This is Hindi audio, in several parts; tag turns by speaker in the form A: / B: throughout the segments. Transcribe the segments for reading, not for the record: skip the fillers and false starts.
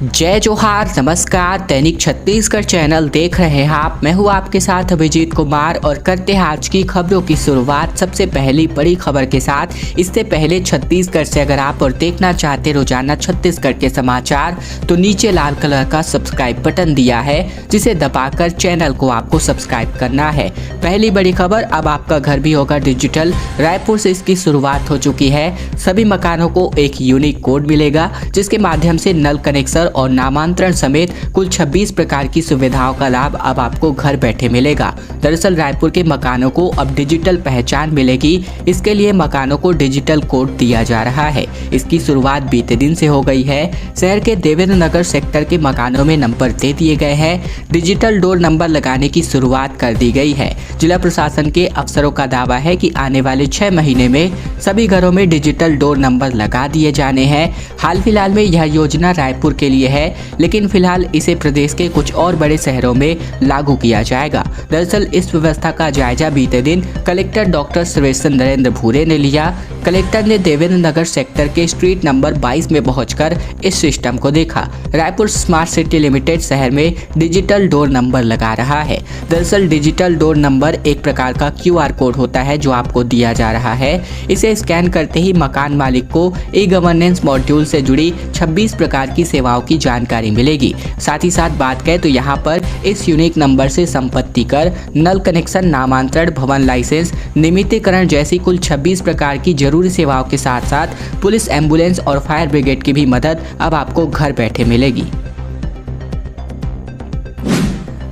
A: जय जोहार, नमस्कार। दैनिक छत्तीसगढ़ चैनल देख रहे हैं आप। मैं हूं आपके साथ अभिजीत कुमार और करते हैं आज की खबरों की शुरुआत सबसे पहली बड़ी खबर के साथ। इससे पहले छत्तीसगढ़ से अगर आप और देखना चाहते रोजाना छत्तीसगढ़ के समाचार तो नीचे लाल कलर का सब्सक्राइब बटन दिया है, जिसे दबाकर चैनल को आपको सब्सक्राइब करना है। पहली बड़ी खबर, अब आपका घर भी होगा डिजिटल। रायपुर से इसकी शुरुआत हो चुकी है। सभी मकानों को एक यूनिक कोड मिलेगा, जिसके माध्यम से नल कनेक्शन और नामांतरण समेत कुल 26 प्रकार की सुविधाओं का लाभ अब आपको घर बैठे मिलेगा। दरअसल रायपुर के मकानों को अब डिजिटल पहचान मिलेगी। इसके लिए मकानों को डिजिटल कोड दिया जा रहा है। इसकी शुरुआत बीते दिन से हो गई है। शहर के देवेंद्र नगर सेक्टर के मकानों में नंबर दे दिए गए हैं। डिजिटल डोर नंबर लगाने की शुरुआत कर दी गई है। जिला प्रशासन के अफसरों का दावा है कि आने वाले 6 महीने में सभी घरों में डिजिटल डोर नंबर लगा दिए जाने हैं। हाल फिलहाल में यह योजना रायपुर के लिए है, लेकिन फिलहाल इसे प्रदेश के कुछ और बड़े शहरों में लागू किया जाएगा। दरअसल इस व्यवस्था का जायजा बीते दिन कलेक्टर डॉक्टर सर्वेश्वर नरेंद्र भूरे ने लिया। कलेक्टर ने देवेंद्र नगर सेक्टर के स्ट्रीट नंबर 22 में पहुंचकर इस सिस्टम को देखा। रायपुर स्मार्ट सिटी लिमिटेड शहर में डिजिटल डोर नंबर लगा रहा है। दरअसल डिजिटल डोर नंबर एक प्रकार का QR कोड होता है जो आपको दिया जा रहा है। इसे स्कैन करते ही मकान मालिक को ई-गवर्नेंस मॉड्यूल से जुड़ी 26 प्रकार की सेवाओं की जानकारी मिलेगी। साथ ही साथ बात करें तो यहाँ पर इस यूनिक नंबर से संपत्ति कर, नल कनेक्शन, नामांतरण, भवन लाइसेंस, नियमितीकरण जैसी कुल 26 प्रकार की जरूरी सेवाओं के साथ साथ पुलिस, एम्बुलेंस और फायर ब्रिगेड की भी मदद अब आपको घर बैठे मिलेगी।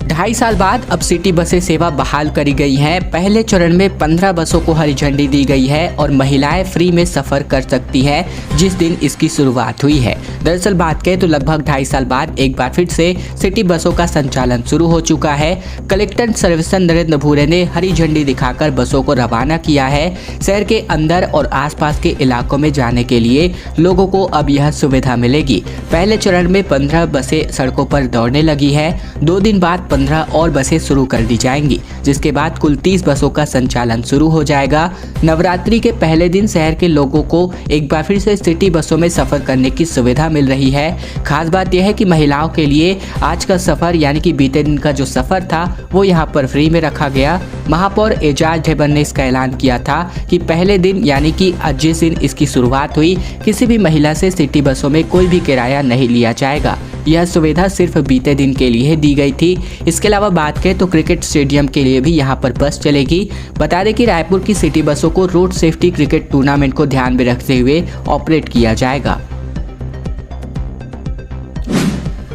A: 2.5 साल बाद अब सिटी बसें सेवा बहाल करी गई हैं। पहले चरण में 15 बसों को हरी झंडी दी गई है और महिलाएं फ्री में सफर कर सकती हैं जिस दिन इसकी शुरुआत हुई है। दरअसल बात करें तो लगभग 2.5 साल बाद एक बार फिर से सिटी बसों का संचालन शुरू हो चुका है। कलेक्टर सर्वेश्वर नरेंद्र भूरे ने हरी झंडी दिखाकर बसों को रवाना किया है। शहर के अंदर और आसपास के इलाकों में जाने के लिए लोगों को अब यह सुविधा मिलेगी। पहले चरण में 15 बसें सड़कों पर दौड़ने लगी है। 2 दिन बाद 15 और बसें शुरू कर दी जाएंगी, जिसके बाद कुल 30 बसों का संचालन शुरू हो जाएगा। नवरात्रि के पहले दिन शहर के लोगों को एक बार फिर से सिटी बसों में सफर करने की सुविधा मिल रही है। खास बात यह है कि महिलाओं के लिए आज का सफर यानी कि बीते दिन का जो सफर था वो यहाँ पर फ्री में रखा गया। महापौर एजाज ढेबर ने इसका ऐलान किया था कि पहले दिन यानी कि आज जिस दिन इसकी शुरुआत हुई, किसी भी महिला से सिटी बसों में कोई भी किराया नहीं लिया जाएगा। यह सुविधा सिर्फ बीते दिन के लिए दी गई थी। इसके अलावा बात करें तो क्रिकेट स्टेडियम के लिए भी यहां पर बस चलेगी। बता दें कि रायपुर की सिटी बसों को रोड सेफ्टी क्रिकेट टूर्नामेंट को ध्यान में रखते हुए ऑपरेट किया जाएगा।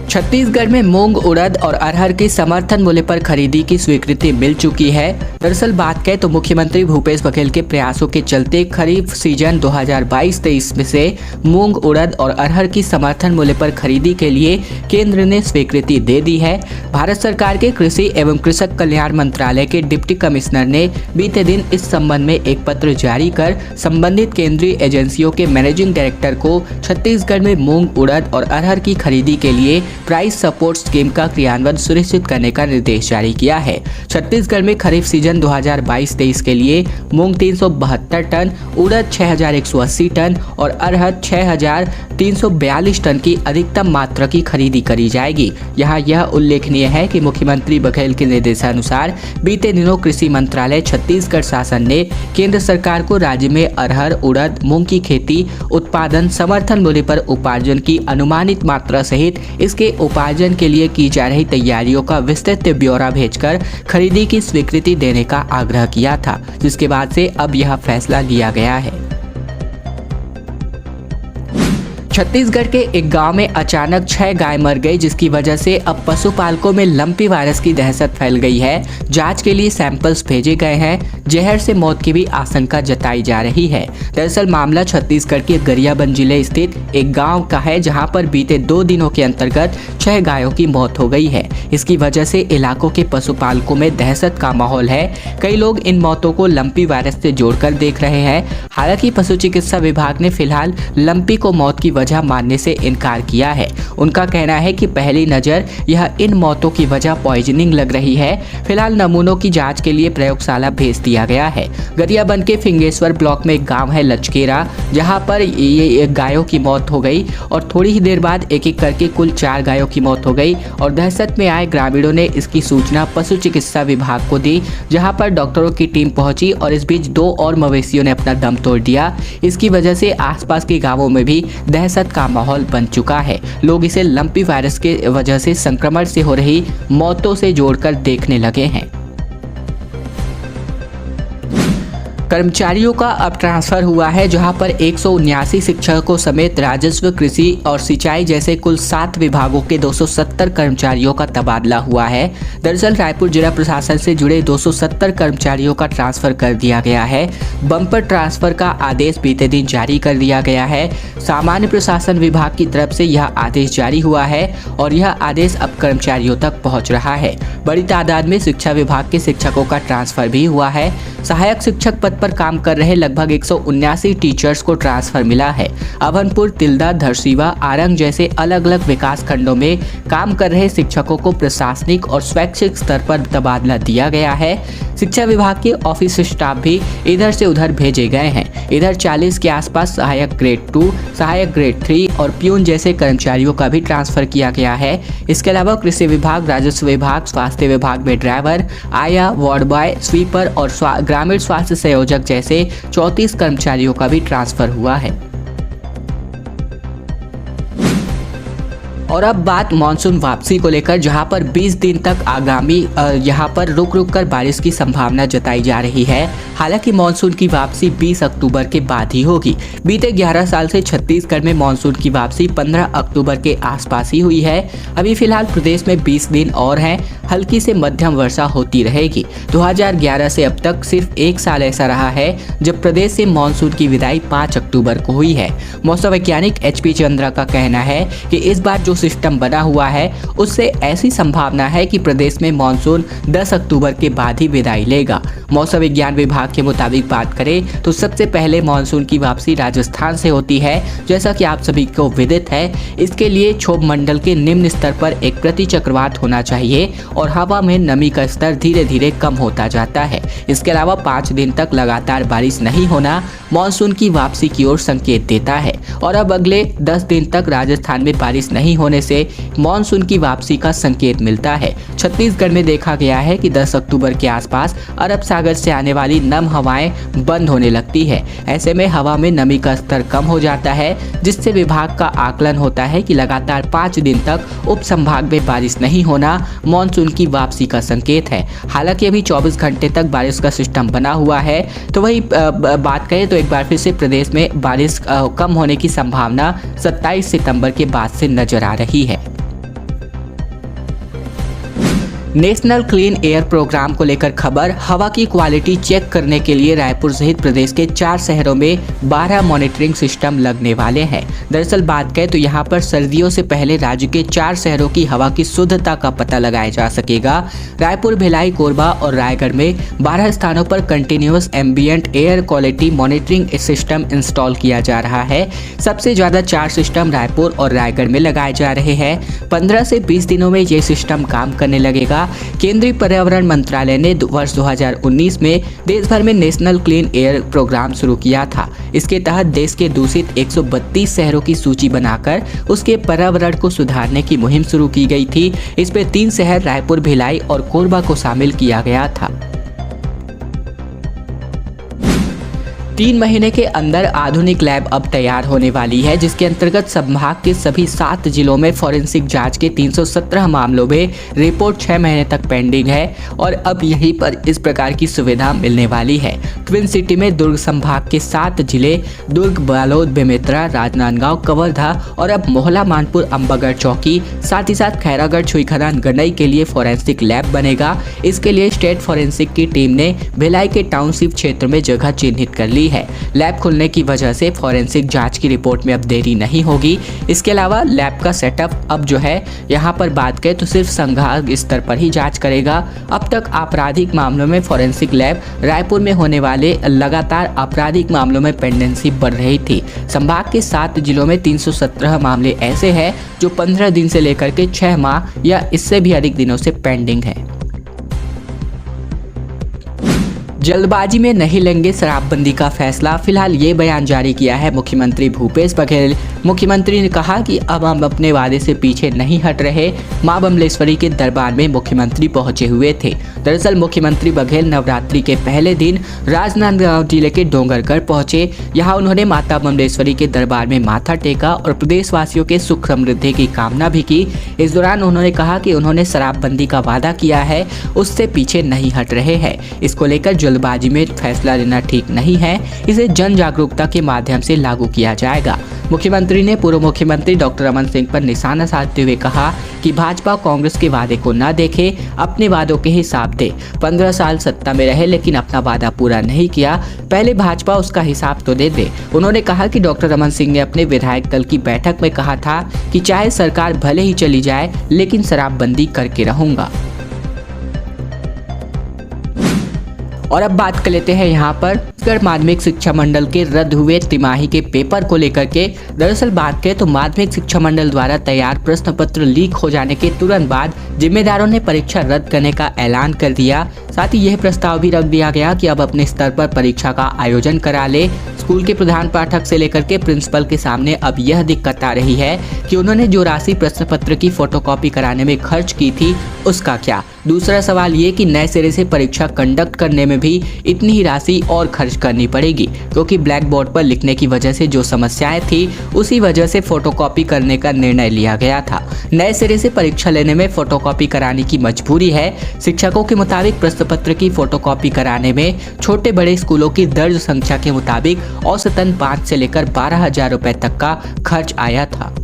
A: छत्तीसगढ़ में मूंग, उड़द और अरहर की समर्थन मूल्य पर खरीदी की स्वीकृति मिल चुकी है। दरअसल बात करें तो मुख्यमंत्री भूपेश बघेल के प्रयासों के चलते खरीफ सीजन 2022-23 में से मूंग, उड़द और अरहर की समर्थन मूल्य पर खरीदी के लिए केंद्र ने स्वीकृति दे दी है। भारत सरकार के कृषि एवं कृषक कल्याण मंत्रालय के डिप्टी कमिश्नर ने बीते दिन इस संबंध में एक पत्र जारी कर संबंधित केंद्रीय एजेंसियों के मैनेजिंग डायरेक्टर को छत्तीसगढ़ में मूंग, उड़द और अरहर की खरीदी के लिए प्राइस सपोर्ट स्कीम का क्रियान्वयन सुनिश्चित करने का निर्देश जारी किया है। छत्तीसगढ़ में खरीफ सीजन 2022-23 के लिए मूंग 372 टन, उड़द 6180 टन और अरहर 6342 टन की अधिकतम मात्रा की खरीदी करी जाएगी। यहाँ यह उल्लेखनीय है कि मुख्यमंत्री बघेल के निर्देशानुसार बीते दिनों कृषि मंत्रालय छत्तीसगढ़ शासन ने केंद्र सरकार को राज्य में अरहर, उड़द, मूंग की खेती, उत्पादन, समर्थन मूल्य पर उपार्जन की अनुमानित मात्रा सहित इसके उपार्जन के लिए की जा रही तैयारियों का विस्तृत ब्यौरा भेजकर खरीदी की स्वीकृति देने का आग्रह किया था, जिसके बाद से अब यह फैसला लिया गया है। छत्तीसगढ़ के एक गांव में अचानक 6 गाय मर गई, जिसकी वजह से अब पशुपालकों में लंपी वायरस की दहशत फैल गई है। जांच के लिए सैंपल्स भेजे गए हैं। जहर से मौत की भी आशंका जताई जा रही है। दरअसल मामला छत्तीसगढ़ के गरियाबंद जिले स्थित एक गांव का है, जहां पर बीते 2 दिनों के अंतर्गत 6 गायों की मौत हो गई है। इसकी वजह से इलाकों के पशुपालकों में दहशत का माहौल है। कई लोग इन मौतों को लंपी वायरस से जोड़कर देख रहे हैं। हालांकि पशु चिकित्सा विभाग ने फिलहाल लंपी को मौत की वजह मानने से इनकार किया है। उनका कहना है कि पहली नज़र यह इन मौतों की वजह पॉइजनिंग लग रही है। फिलहाल नमूनों की जांच के लिए प्रयोगशाला भेज दिया दिया गया है। गरियाबंद के फिंगेश्वर ब्लॉक में एक गांव है लचकेरा, जहां पर ये गायों की मौत हो गई और थोड़ी ही देर बाद एक एक करके कुल 4 गायों की मौत हो गई और दहशत में आए ग्रामीणों ने इसकी सूचना पशु चिकित्सा विभाग को दी, जहां पर डॉक्टरों की टीम पहुंची और इस बीच 2 और मवेशियों ने अपना दम तोड़ दिया। इसकी वजह से आसपास के गांवों में भी दहशत का माहौल बन चुका है। लोग इसे लंपी वायरस के वजह से संक्रमण से हो रही मौतों से जोड़कर देखने लगे हैं। कर्मचारियों का अब ट्रांसफर हुआ है, जहां पर 179 शिक्षकों समेत राजस्व, कृषि और सिंचाई जैसे कुल 7 विभागों के 270 कर्मचारियों का तबादला हुआ है। दरअसल रायपुर जिला प्रशासन से जुड़े 270 कर्मचारियों का ट्रांसफर कर दिया गया है। बम्पर ट्रांसफर का आदेश बीते दिन जारी कर दिया गया है। सामान्य प्रशासन विभाग की तरफ से यह आदेश जारी हुआ है और यह आदेश अब कर्मचारियों तक पहुँच रहा है। बड़ी तादाद में शिक्षा विभाग के शिक्षकों का ट्रांसफर भी हुआ है। सहायक शिक्षक पद पर काम कर रहे लगभग 179 टीचर्स को ट्रांसफर मिला है। अभनपुर, तिल्दा, धरसीवा, आरंग जैसे अलग अलग विकास खंडों में काम कर रहे शिक्षकों को प्रशासनिक और स्वैच्छिक स्तर पर तबादला दिया गया है। शिक्षा विभाग के ऑफिस स्टाफ भी इधर से उधर भेजे गए हैं। इधर 40 के आसपास सहायक ग्रेड 2, सहायक ग्रेड 3 और प्यून जैसे कर्मचारियों का भी ट्रांसफर किया गया है। इसके अलावा कृषि विभाग, राजस्व विभाग, स्वास्थ्य विभाग में ड्राइवर, आया, वार्ड बॉय, स्वीपर और ग्रामीण स्वास्थ्य संयोजक जैसे 34 कर्मचारियों का भी ट्रांसफर हुआ है। और अब बात मानसून वापसी को लेकर, जहां पर 20 दिन तक आगामी यहां पर रुक रुक कर बारिश की संभावना जताई जा रही है। हालांकि मानसून की वापसी 20 अक्टूबर के बाद ही होगी। बीते 11 साल से छत्तीसगढ़ में मानसून की वापसी 15 अक्टूबर के आसपास ही हुई है। अभी फिलहाल प्रदेश में 20 दिन और हैं। हल्की से मध्यम वर्षा होती रहेगी। 2011 से अब तक सिर्फ 1 साल ऐसा रहा है जब प्रदेश से मानसून की विदाई 5 अक्टूबर को हुई है। मौसम वैज्ञानिक HP चंद्रा का कहना है कि इस बार जो सिस्टम बना हुआ है उससे ऐसी संभावना है कि प्रदेश में मानसून 10 अक्टूबर के बाद ही विदाई लेगा। मौसम विज्ञान विभाग के मुताबिक बात करें तो सबसे पहले मानसून की वापसी राजस्थान से होती है। जैसा कि आप सभी को विदित है, इसके लिए क्षोभ मंडल के निम्न स्तर पर एक प्रतिचक्रवात होना चाहिए और हवा में नमी का स्तर धीरे धीरे कम होता जाता है। इसके अलावा 5 दिन तक लगातार बारिश नहीं होना मानसून की वापसी की ओर संकेत देता है और अब अगले 10 दिन तक राजस्थान में बारिश नहीं होने से मानसून की वापसी का संकेत मिलता है। छत्तीसगढ़ में देखा गया है कि 10 अक्टूबर के आसपास अरब सागर से आने वाली नम हवाएं बंद होने लगती है। ऐसे में हवा में नमी का स्तर कम हो जाता है, जिससे विभाग का आकलन होता है कि लगातार 5 दिन तक उप संभाग में बारिश नहीं होना मानसून की वापसी का संकेत है। हालांकि अभी 24 घंटे तक बारिश का सिस्टम बना हुआ है। तो वही बात करें तो एक बार फिर से प्रदेश में बारिश कम होने की संभावना 27 सितंबर के बाद से नजर आ रही है। नेशनल क्लीन एयर प्रोग्राम को लेकर खबर, हवा की क्वालिटी चेक करने के लिए रायपुर सहित प्रदेश के 4 शहरों में 12 मॉनिटरिंग सिस्टम लगने वाले हैं। दरअसल बात करें तो यहां पर सर्दियों से पहले राज्य के 4 शहरों की हवा की शुद्धता का पता लगाया जा सकेगा। रायपुर, भिलाई, कोरबा और रायगढ़ में 12 स्थानों पर continuous ambient air quality monitoring system install किया जा रहा है। सबसे ज्यादा 4 सिस्टम रायपुर और रायगढ़ में लगाए जा रहे हैं। 15 से 20 दिनों में ये सिस्टम काम करने लगेगा। केंद्रीय पर्यावरण मंत्रालय ने वर्ष 2019 में देश भर में नेशनल क्लीन एयर प्रोग्राम शुरू किया था। इसके तहत देश के दूषित 132 शहरों की सूची बनाकर उसके पर्यावरण को सुधारने की मुहिम शुरू की गई थी। इसमें 3 शहर रायपुर, भिलाई और कोरबा को शामिल किया गया था। 3 महीने के अंदर आधुनिक लैब अब तैयार होने वाली है, जिसके अंतर्गत संभाग के सभी 7 जिलों में फॉरेंसिक जांच के 317 मामलों में रिपोर्ट 6 महीने तक पेंडिंग है और अब यहीं पर इस प्रकार की सुविधा मिलने वाली है। ट्विन सिटी में दुर्ग संभाग के 7 जिले दुर्ग, बालोद, बेमेतरा, राजनांदगांव, कवर्धा और अब मोहला, मानपुर, अंबागढ़ चौकी, साथ ही साथ खैरागढ़, छुईखदान, गनई के लिए फॉरेंसिक लैब बनेगा। इसके लिए स्टेट फॉरेंसिक की टीम ने भिलाई के टाउनशिप क्षेत्र में जगह चिन्हित कर ली है। लैब खुलने की वजह से फॉरेंसिक जांच की रिपोर्ट में अब देरी नहीं होगी। इसके अलावा लैब का सेटअप अब जो है यहाँ पर बात करें तो सिर्फ संभाग स्तर पर ही जांच करेगा। अब तक आपराधिक मामलों में फॉरेंसिक लैब रायपुर में होने वाले लगातार आपराधिक मामलों में पेंडेंसी बढ़ रही थी। संभाग के 7 जिलों में 317 मामले ऐसे हैं जो 15 दिन से लेकर के 6 माह या इससे भी अधिक दिनों से पेंडिंग है। जल्दबाजी में नहीं लेंगे शराबबंदी का फैसला। फिलहाल ये बयान जारी किया है मुख्यमंत्री भूपेश बघेल। मुख्यमंत्री ने कहा कि अब हम अपने वादे से पीछे नहीं हट रहे। मां बमलेश्वरी के दरबार में मुख्यमंत्री पहुंचे हुए थे। दरअसल मुख्यमंत्री बघेल नवरात्रि के पहले दिन राजनांदगांव जिले के डोंगरगढ़ पहुंचे। यहां उन्होंने माता बमलेश्वरी के दरबार में माथा टेका और प्रदेशवासियों के सुख समृद्धि की कामना भी की। इस दौरान उन्होंने कहा कि उन्होंने शराबबंदी का वादा किया है, उससे पीछे नहीं हट रहे हैं। इसको लेकर जल्दबाजी में फैसला लेना ठीक नहीं है, इसे जन जागरूकता के माध्यम से लागू किया जाएगा। मुख्यमंत्री ने पूर्व मुख्यमंत्री डॉक्टर रमन सिंह पर निशाना साधते हुए कहा कि भाजपा कांग्रेस के वादे को न देखे, अपने वादों के हिसाब दे। 15 साल सत्ता में रहे लेकिन अपना वादा पूरा नहीं किया, पहले भाजपा उसका हिसाब तो दे दे। उन्होंने कहा कि डॉक्टर रमन सिंह ने अपने विधायक दल की बैठक में कहा था कि चाहे सरकार भले ही चली जाए लेकिन शराबबंदी करके रहूंगा। और अब बात कर लेते हैं यहाँ पर माध्यमिक शिक्षा मंडल के रद्द हुए तिमाही के पेपर को लेकर के। दरअसल बात करें तो माध्यमिक शिक्षा मंडल द्वारा तैयार प्रश्न पत्र लीक हो जाने के तुरंत बाद जिम्मेदारों ने परीक्षा रद्द करने का ऐलान कर दिया। साथ ही यह प्रस्ताव भी रख दिया गया कि अब अपने स्तर पर परीक्षा का आयोजन करा ले। स्कूल के प्रधान पाठक से लेकर के प्रिंसिपल के सामने अब यह दिक्कत आ रही है कि उन्होंने जो राशि प्रश्न पत्र की फोटोकॉपी कराने में खर्च की थी उसका क्या। दूसरा सवाल ये कि नए सिरे से परीक्षा कंडक्ट करने में भी इतनी ही राशि और खर्च करनी पड़ेगी, क्योंकि ब्लैक बोर्ड पर लिखने की वजह से जो समस्याएं थी उसी वजह से फोटोकॉपी करने का निर्णय लिया गया था। नए सिरे से परीक्षा लेने में फोटोकॉपी कराने की मजबूरी है। शिक्षकों के मुताबिक प्रश्न पत्र की फोटोकॉपी कराने में छोटे बड़े स्कूलों की दर्ज संख्या के मुताबिक औसतन 5 से लेकर 12,000 रुपए तक का खर्च आया था।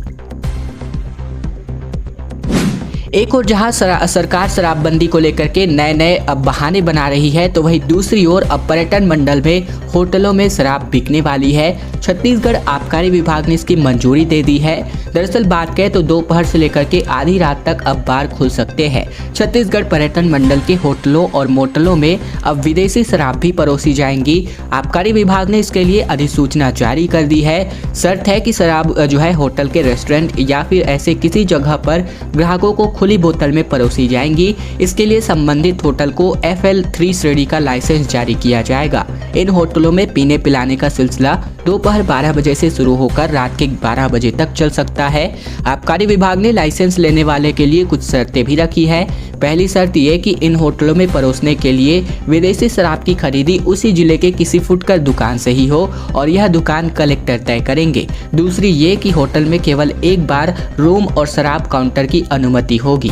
A: एक और जहां सरकार शराबबंदी को लेकर के नए नए अब बहाने बना रही है, तो वहीं दूसरी ओर अब पर्यटन मंडल में होटलों में शराब बिकने वाली है। छत्तीसगढ़ आबकारी विभाग ने इसकी मंजूरी दे दी है। दरअसल बात करें तो दोपहर से लेकर के आधी रात तक अब बार खुल सकते हैं। छत्तीसगढ़ पर्यटन मंडल के होटलों और मोटलों में अब विदेशी शराब भी परोसी जाएंगी। आबकारी विभाग ने इसके लिए अधिसूचना जारी कर दी है। शर्त है कि शराब जो है होटल के रेस्टोरेंट या फिर ऐसे किसी जगह पर ग्राहकों को खुली बोतल में परोसी जाएंगी। इसके लिए संबंधित होटल को FL3 श्रेणी का लाइसेंस जारी किया जाएगा। इन होटलों में पीने पिलाने का सिलसिला दोपहर 12 बजे से शुरू होकर रात के 12 बजे तक चल सकता है। आबकारी विभाग ने लाइसेंस लेने वाले के लिए कुछ शर्तें भी रखी है। पहली शर्त ये कि इन होटलों में परोसने के लिए विदेशी शराब की खरीदी उसी जिले के किसी फुटकर दुकान से ही हो और यह दुकान कलेक्टर तय करेंगे। दूसरी ये कि होटल में केवल एक बार रूम और शराब काउंटर की अनुमति होगी।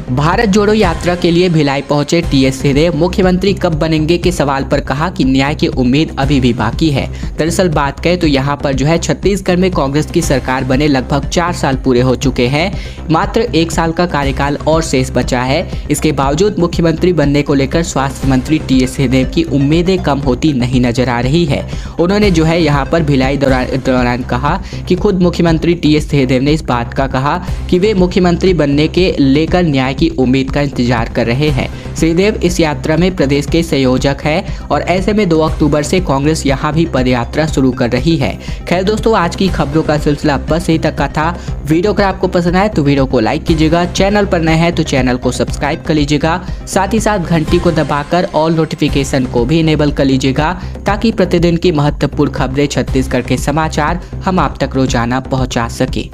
A: भारत जोड़ो यात्रा के लिए भिलाई पहुंचे TS सिंहदेव। मुख्यमंत्री कब बनेंगे के सवाल पर कहा कि न्याय की उम्मीद अभी भी बाकी है। दरअसल बात करें तो यहाँ पर जो है छत्तीसगढ़ में कांग्रेस की सरकार बने लगभग 4 साल पूरे हो चुके हैं। मात्र 1 साल का कार्यकाल और शेष बचा है। इसके बावजूद मुख्यमंत्री बनने को लेकर स्वास्थ्य मंत्री TS सिंहदेव की उम्मीदें कम होती नहीं नजर आ रही है। उन्होंने जो है यहाँ पर भिलाई दौरान कहा कि खुद मुख्यमंत्री TS सिंहदेव ने इस बात का कहा कि वे मुख्यमंत्री बनने के लेकर न्याय की उम्मीद का इंतजार कर रहे हैं। सिंहदेव इस यात्रा में प्रदेश के संयोजक है और ऐसे में 2 अक्टूबर से कांग्रेस यहां भी पदयात्रा शुरू कर रही है। खैर दोस्तों, आज की खबरों का सिलसिला बस यही तक का था। वीडियो अगर आपको पसंद आए तो वीडियो को लाइक कीजिएगा, चैनल पर नए हैं तो चैनल को सब्सक्राइब कर लीजिएगा, साथ ही साथ घंटी को दबाकर ऑल नोटिफिकेशन को भी इनेबल कर लीजिएगा, ताकि प्रतिदिन की महत्वपूर्ण खबरें, छत्तीसगढ़ के समाचार हम आप तक रोजाना पहुंचा सके।